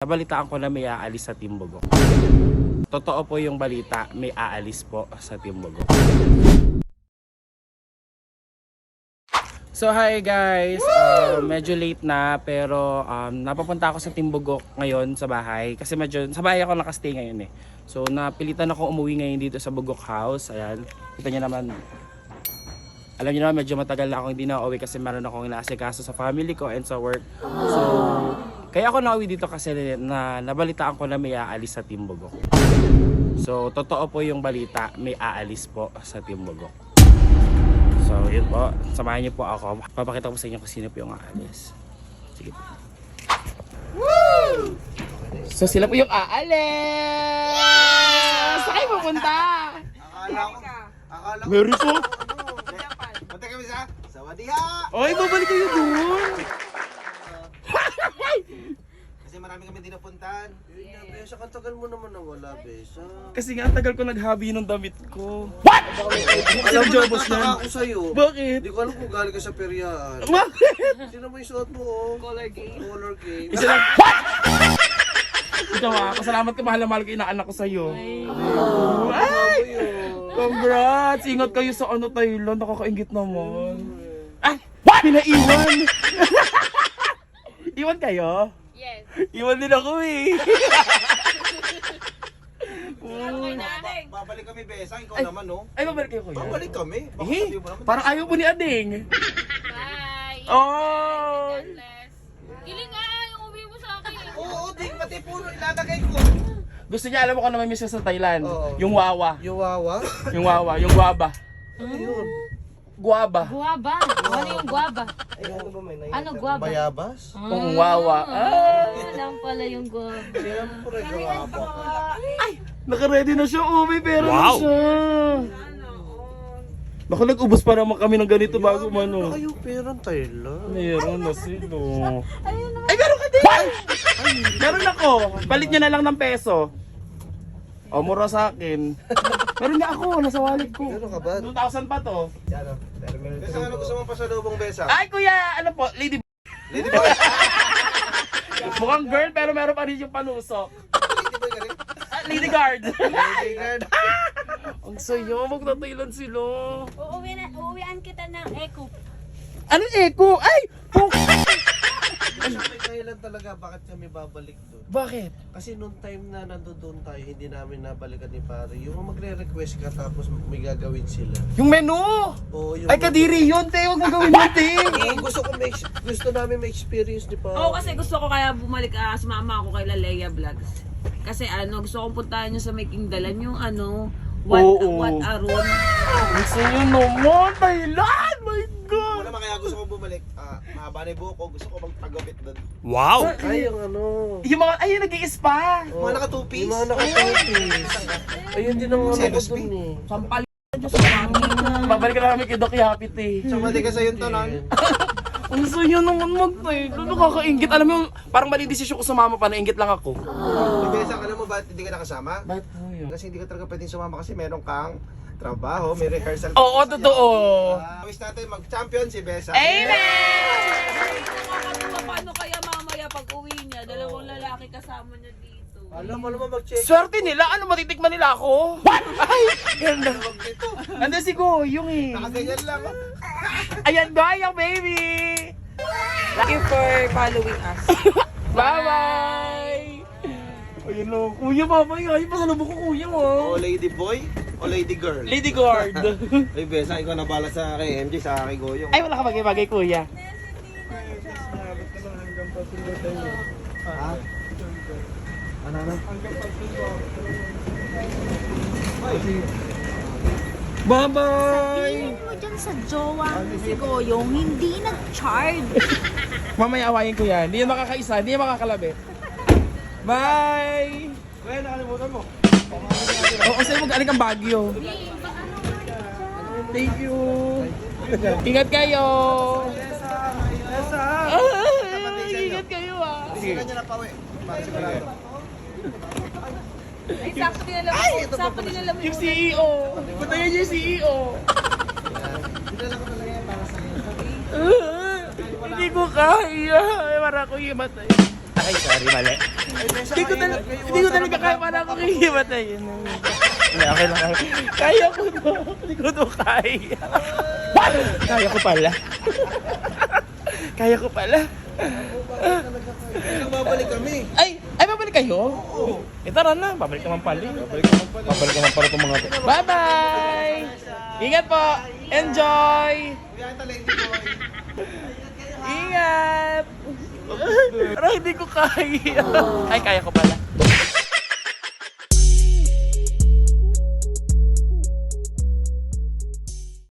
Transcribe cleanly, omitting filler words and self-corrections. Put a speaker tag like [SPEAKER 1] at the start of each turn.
[SPEAKER 1] nabalitaan ko na may aalis sa Timbogok. Totoo po yung balita, may aalis po sa Timbogok. So hi guys, medyo late na pero napapunta ako sa Timbogok ngayon sa bahay kasi medyo sa bahay ako nakastay ngayon eh. So napilitan ako umuwi ngayon dito sa Bogok House. Ayan, kita niyo naman. Alam niyo naman medyo matagal na ako hindi na uwi kasi meron akong inaasikaso sa family ko and sa work. So kaya ako nauwi dito kasi nabalitaan ko na may aalis sa Timbogok. So totoo po yung balita, may aalis po sa Timbogok. So yun po, samahan niyo po ako. Papakita ko sa inyo kung sino po yung aalis. Sige po. Woo! So sila po yung aalis! Saan kayo pupunta?
[SPEAKER 2] Akala ko.
[SPEAKER 1] Meron po?
[SPEAKER 2] Punta kami sa Sawadiha!
[SPEAKER 1] Oy, babalik kayo doon!
[SPEAKER 2] Kasi marami kami dinapuntahan. Besa, katagal mo naman nawala, Besa.
[SPEAKER 1] Kasi nga, tagal ko naghabi ng damit ko. What?
[SPEAKER 2] Alam mo, nagtataka ako sa'yo.
[SPEAKER 1] Bakit?
[SPEAKER 2] Hindi ko alam kung galing ka sa peryaan.
[SPEAKER 1] Bakit?
[SPEAKER 2] Sino mo yung suot mo, oh? Color game.
[SPEAKER 1] Isa lang. Ikaw pasalamat ka, mahal na mahal ko yung anak ko sa'yo. Ay! Congrats! Ingat kayo sa Thailand, nakakaingit naman. Ay! Pinaiwan! Iwan kayo?
[SPEAKER 3] Yes.
[SPEAKER 1] Iwan din ako eh.
[SPEAKER 2] Babalik kami, Besa. Ikaw naman, no?
[SPEAKER 1] Ay, babalik kayo kuya?
[SPEAKER 2] Babalik kami. Baka
[SPEAKER 1] Eh,
[SPEAKER 2] sabi mo naman.
[SPEAKER 1] parang ayaw po ni Ading.
[SPEAKER 3] Bye.
[SPEAKER 1] Oh!
[SPEAKER 3] God bless. Kiling nga, yung uwi mo sa akin.
[SPEAKER 2] Oo, di pati puro ilalagay ko.
[SPEAKER 1] Gusto niya, alam mo kung naman miss sa Thailand?
[SPEAKER 2] Oo.
[SPEAKER 1] Yung wawa.
[SPEAKER 2] Yung wawa?
[SPEAKER 1] Yung wawa, yung guaba.
[SPEAKER 2] Ano yun?
[SPEAKER 1] Guaba.
[SPEAKER 3] Guaba. Ano yung guaba?
[SPEAKER 2] Ay, ano ba may
[SPEAKER 3] Ano, guaba?
[SPEAKER 2] Bayabas?
[SPEAKER 1] Yung wawa. Ah!
[SPEAKER 3] Alam pala yung guaba.
[SPEAKER 2] Siyempre, guwapa.
[SPEAKER 1] Naka-ready na siya, uwi, pero na siya. Naku, nag-ubos pa naman kami ng ganito bago
[SPEAKER 2] Meron na
[SPEAKER 1] mano.
[SPEAKER 2] kayo perang Thailand.
[SPEAKER 1] Meron na sila. Ay, meron ka din! Ay, meron ako. Palit niya na lang ng peso. O, mura sa akin. Meron nga ako, nasa wallet ko.
[SPEAKER 2] Meron ka ba?
[SPEAKER 1] 2,000 pa to.
[SPEAKER 2] Yan o. Besa, ano gusto mong pasalubong, Besa?
[SPEAKER 1] Ay, kuya, ano po, lady
[SPEAKER 2] Lady boy!
[SPEAKER 1] mukhang girl pero meron pa rin yung panusok.
[SPEAKER 2] Lady boy ka rin?
[SPEAKER 1] Lady guard.
[SPEAKER 2] Lady guard.
[SPEAKER 1] Ang sayo, magtatailan sila.
[SPEAKER 3] Uuwian kita ng eco.
[SPEAKER 1] Anong echo? Ay!
[SPEAKER 2] May dahilan talaga bakit kami babalik doon.
[SPEAKER 1] Bakit?
[SPEAKER 2] Kasi nung time na nandoon tayo, hindi namin nabalikan ni pare. Yung magre-request ka tapos may gagawin sila.
[SPEAKER 1] Yung menu!
[SPEAKER 2] Oo, yung
[SPEAKER 1] Ay, kadiri yun, te. Huwag mo gawin yun, te.
[SPEAKER 2] gusto namin ma-experience ni pare.
[SPEAKER 4] Oo, kasi gusto ko kaya bumalik, sumama ako kay Lalea Vlogs. Kasi gusto kong puntahan nyo sa Making Dalan yung what a room.
[SPEAKER 1] Ang sayo naman, Thailand! My God!
[SPEAKER 2] Wala naman kaya gusto kong bumalik. Mahaba na yung buhok ko, gusto ko magpagupit doon.
[SPEAKER 1] Wow!
[SPEAKER 2] Ay, yung
[SPEAKER 1] Yung mga, ay, nag-i-spa.
[SPEAKER 2] Mga naka-two-piece.
[SPEAKER 5] Yung mga naka-two-piece. Ayun din ang ano ko dun eh.
[SPEAKER 4] Sampal
[SPEAKER 1] Babalik ka namin kay Doc Yapit eh.
[SPEAKER 2] Sumali ka sa yung tanan.
[SPEAKER 1] Ang sayo naman mag-Thailand. Nakakaingit. Alam mo yung, parang mali desisyon ko sumama pa, naingit lang ako.
[SPEAKER 2] Besa, alam mo ba hindi ka nakasama?
[SPEAKER 1] Bakit po yun?
[SPEAKER 2] Kasi hindi ka talaga pwedeng sumama kasi meron kang trabaho, may rehearsal.
[SPEAKER 1] Oo, totoo.
[SPEAKER 2] Wish natin mag-champion si Besa.
[SPEAKER 4] Paano kaya mamaya pag uwi niya, dalawang lalaki kasama niya dito.
[SPEAKER 2] Alam mo naman mag-check.
[SPEAKER 1] Swerte nila, ano matitikman nila ako? What? Ay, ganda. Nandun si Goyong eh.
[SPEAKER 2] Nakaganyan lang.
[SPEAKER 1] Ayan, Goyong baby!
[SPEAKER 4] Thank you for following us.
[SPEAKER 1] Bye-bye! Ayun o, kuya, mamay, ay, pasalubong ko kuya mo.
[SPEAKER 2] O lady boy, o lady girl.
[SPEAKER 1] Lady guard.
[SPEAKER 2] Ay Besa, ikaw na bala sa kay MJ, sa kay Goyong.
[SPEAKER 1] Ay, wala ka bagay-bagay kuya.
[SPEAKER 2] Ha? Ano?
[SPEAKER 1] Bye-bye!
[SPEAKER 3] Mo dyan sa jowa si Goyong, hindi nag-charge.
[SPEAKER 1] Mamaya awayin ko yan. Hindi yan makakaisa, hindi yan makakalabit. Bye!
[SPEAKER 2] Kuya, nakalimutan mo.
[SPEAKER 1] Oo, sa'yo mag-aling ang Baguio. Thank you. Ingat kayo. Ingat kayo ah.
[SPEAKER 2] Sila niya na pawi. Sigurado.
[SPEAKER 4] Ay, sakto nilalam mo. Sakto nilalam mo.
[SPEAKER 1] Yung CEO. Punta yun yung CEO.
[SPEAKER 2] Dinala ko talaga yan para sa iyo.
[SPEAKER 1] Hindi ko kaya. Para ko himatay. Ay, sorry, mali. Hindi ko talaga kaya para ako kihimatay. Hindi, okay lang. Kaya ko to. Hindi ko to kaya. Kaya ko pala. Kaya ko pala.
[SPEAKER 2] Babalik kami.
[SPEAKER 1] Ay, babalik kayo? Oo. Tara na, babalik naman pala.
[SPEAKER 5] Babalik naman para itong mga to.
[SPEAKER 1] Bye-bye! Ingat po! Enjoy! Ingat! Parang hindi ko kaya. Ay, kaya ko pala.